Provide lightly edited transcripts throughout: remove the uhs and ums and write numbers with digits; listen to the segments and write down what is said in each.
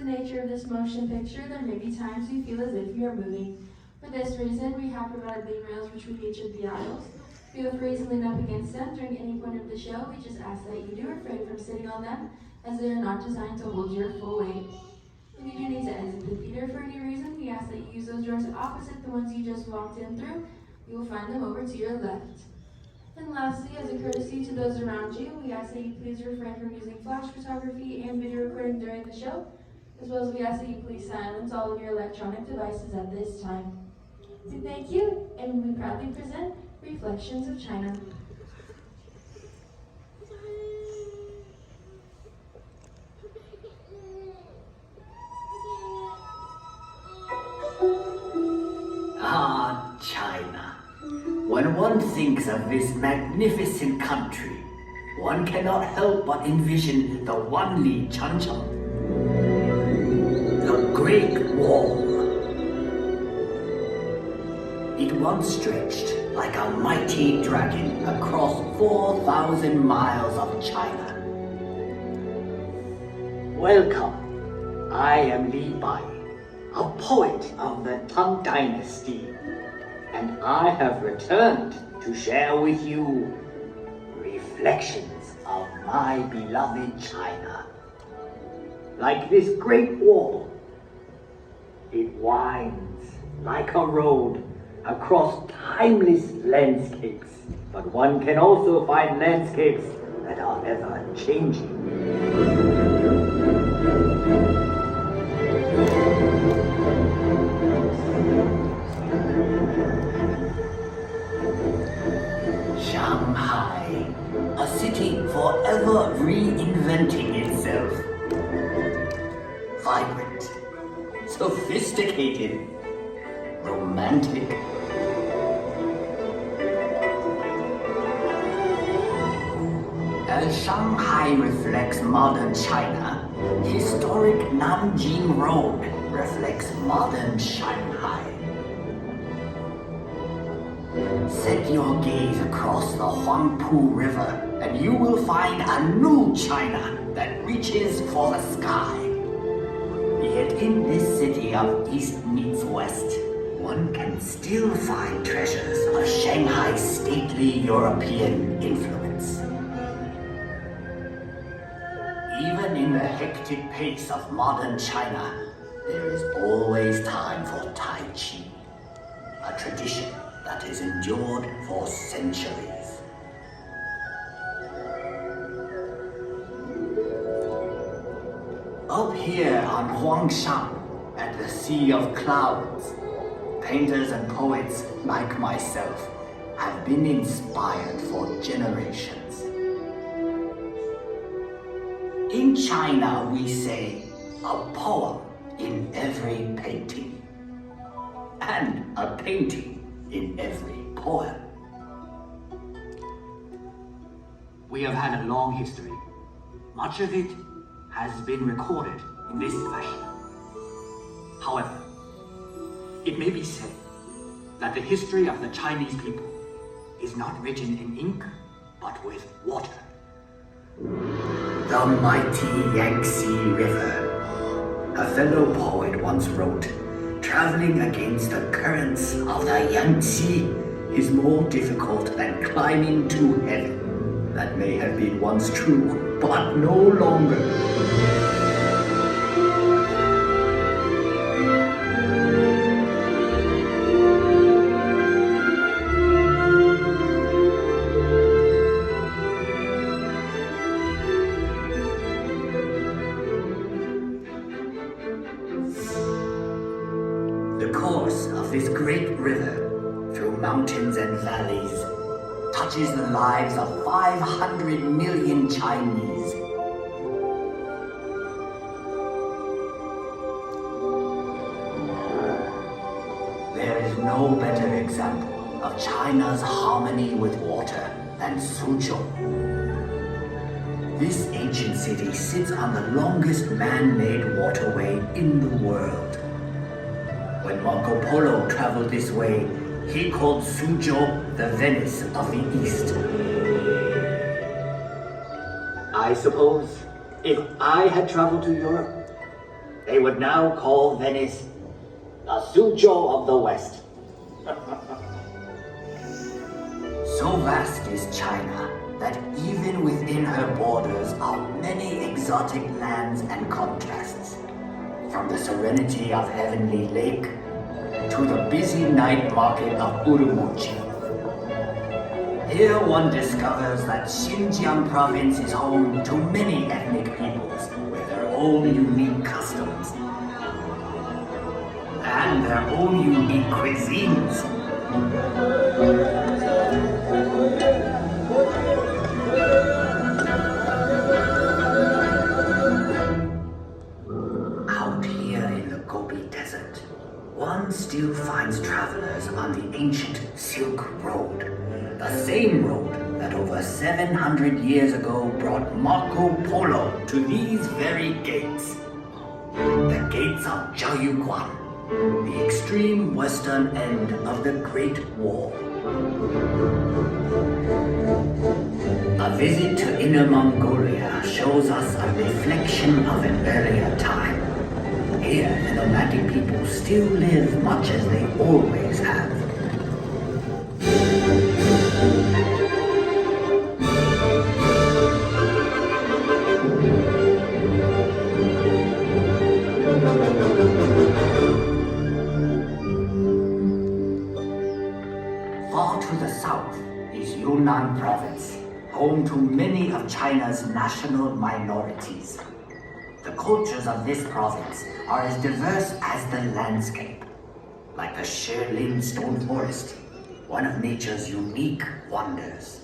nature of this motion picture, there may be times you feel as if you are moving. For this reason, we have provided lean rails between each of the aisles. Feel free to lean up against them during any point of the show. We just ask that you do refrain from sitting on them, as they are not designed to hold your full weight. If you do need to exit the theater for any reason, we ask that you use those doors opposite the ones you just walked in through. You will find them over to your left. And lastly, as a courtesy to those around you, we ask that you please refrain from using flash photography and video recording during the show, as well as we ask that you please silence all of your electronic devices at this time. We thank you, and we proudly present Reflections of China. Ah, China. When one thinks of this magnificent country, one cannot help but envision the Wanli Changcheng, the Great Wall. It once stretched like a mighty dragon across 4,000 miles of China. Welcome, I am Li Bai, a poet of the Tang Dynasty, and I have returned to share with you reflections of my beloved China. Like this great wall, it winds like a road across timeless landscapes, but one can also find landscapes that are ever changing. Shanghai, a city forever reinventing itself. Vibrant, sophisticated, romantic. As Shanghai reflects modern China, historic Nanjing Road reflects modern Shanghai. Set your gaze across the Huangpu River and you will find a new China that reaches for the sky. Yet in this city of East meets West, one can still find treasures of Shanghai's stately European influence. Even in the hectic pace of modern China, there is always time for Tai Chi, a tradition that is endured for centuries. Up here on Huangshan, at the Sea of Clouds, painters and poets like myself have been inspired for generations. In China, we say, a poem in every painting, and a painting in every poem. We have had a long history. Much of it has been recorded in this fashion. However, it may be said that the history of the Chinese people is not written in ink, but with water. The mighty Yangtze River. A fellow poet once wrote, "Traveling against the currents of the Yangtze is more difficult than climbing to heaven." That may have been once true, but no longer. The course of this great river, through mountains and valleys, touches the lives of 500 million Chinese. There is no better example of China's harmony with water than Suzhou. This ancient city sits on the longest man-made waterway in the world. When Marco Polo traveled this way, he called Suzhou the Venice of the East. I suppose if I had traveled to Europe, They would now call Venice the Suzhou of the West. So vast is China that even within her borders are many exotic lands and contrasts. From the serenity of Heavenly Lake to the busy night market of Urumqi. Here one discovers that Xinjiang province is home to many ethnic peoples with their own unique customs and their own unique cuisines. Out here in the Gobi Desert, one still finds travelers on the ancient Silk Road, the same road that over 700 years ago brought Marco Polo to these very gates. The gates of Zhaoyuguan, the extreme western end of the Great Wall. A visit to Inner Mongolia shows us a reflection of an earlier time. Here, the nomadic people still live much as they always have. Far to the south is Yunnan province, home to many of China's national minorities. The cultures of this province are as diverse as the landscape, like the Shilin stone forest, one of nature's unique wonders.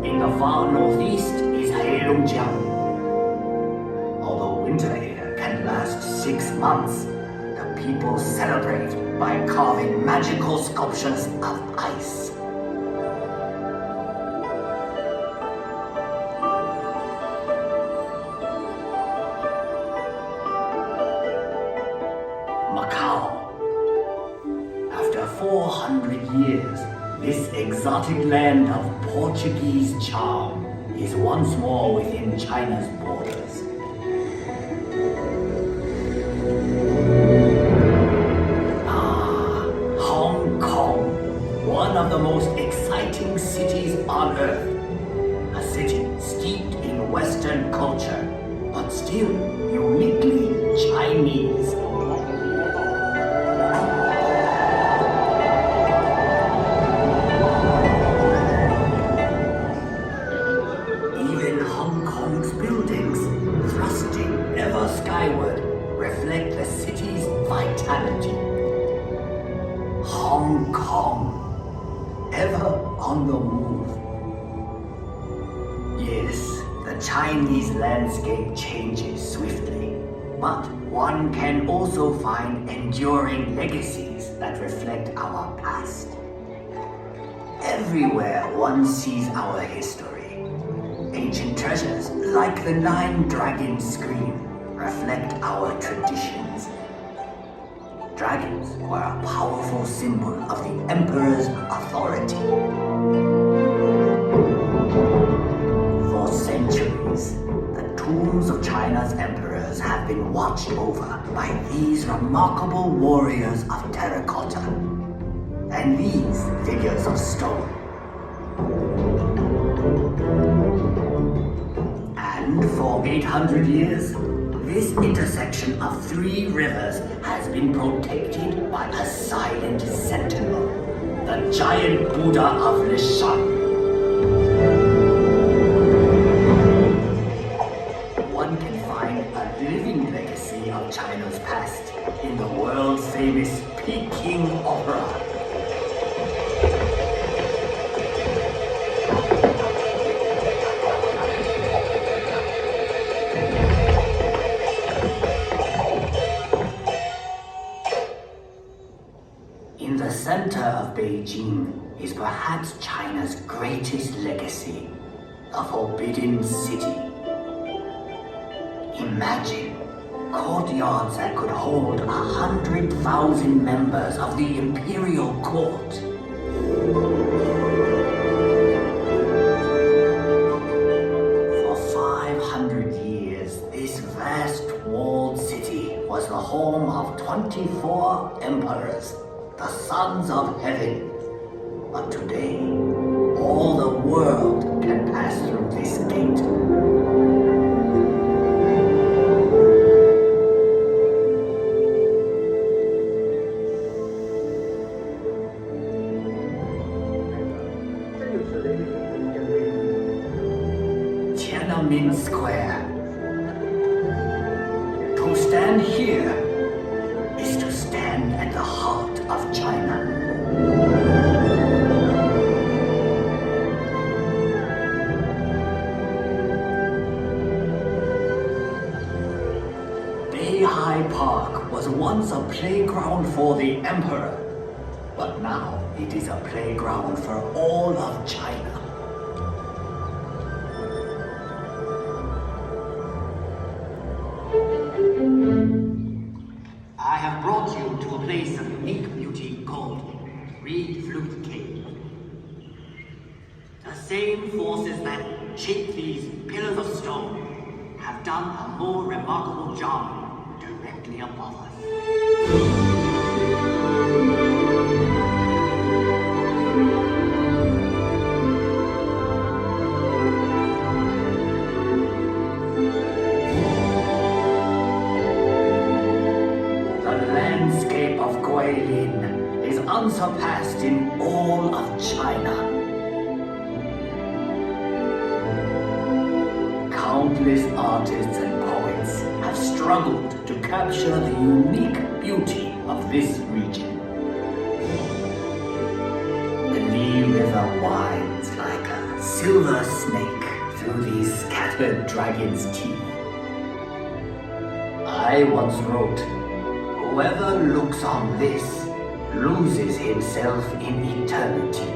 In the far northeast is Heilongjiang. Although winter here can last 6 months, the people celebrate by carving magical sculptures of ice. Macau. After 400 years, this exotic land of Portuguese charm is once more within China's borders. Hong Kong, one of the most exciting cities on earth. A city steeped in Western culture, but still uniquely Chinese. Even Hong Kong's buildings, thrusting ever skyward, reflect the city's vitality. Hong Kong, ever on the move. Yes, the Chinese landscape changes swiftly, but one can also find enduring legacies that reflect our past. Everywhere one sees our history. Ancient treasures like the 9 Dragon Screen reflect our traditions. Dragons were a powerful symbol of the emperor's authority. For centuries, the tombs of China's emperors have been watched over by these remarkable warriors of terracotta and these figures of stone. And for 800 years, this intersection of 3 rivers has been protected by a silent sentinel, the giant Buddha of Lishan. One can find a living legacy of China's past in the world-famous Peking Opera. In the center of Beijing is perhaps China's greatest legacy, the Forbidden City. Imagine courtyards that could hold 100,000 members of the Imperial Court. For 500 years, sons of heaven. But today, all the world can pass through this gate. Tiananmen Square. To stand here is to stand at the heart of China. Beihai Park was once a playground for the Emperor, but now it is a playground for all of China. I have brought you to a place of unique beauty called Reed Flute Cave. The same forces that shape these pillars of stone have done a more remarkable job directly above us. Is unsurpassed in all of China. Countless artists and poets have struggled to capture the unique beauty of this region. The Li River winds like a silver snake through these scattered dragons' teeth. I once wrote, "Whoever looks on this loses himself in eternity."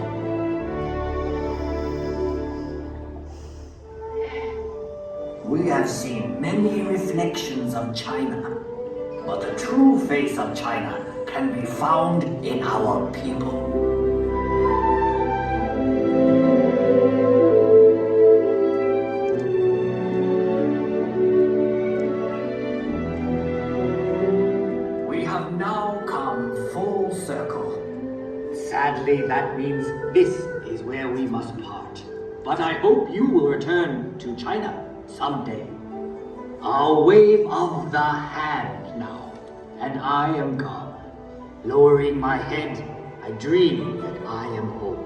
We have seen many reflections of China, but the true face of China can be found in our people. Circle. Sadly, that means this is where we must part. But I hope you will return to China someday. A wave of the hand now, and I am gone. Lowering my head, I dream that I am home.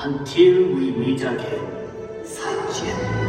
Until we meet again, Zaijian.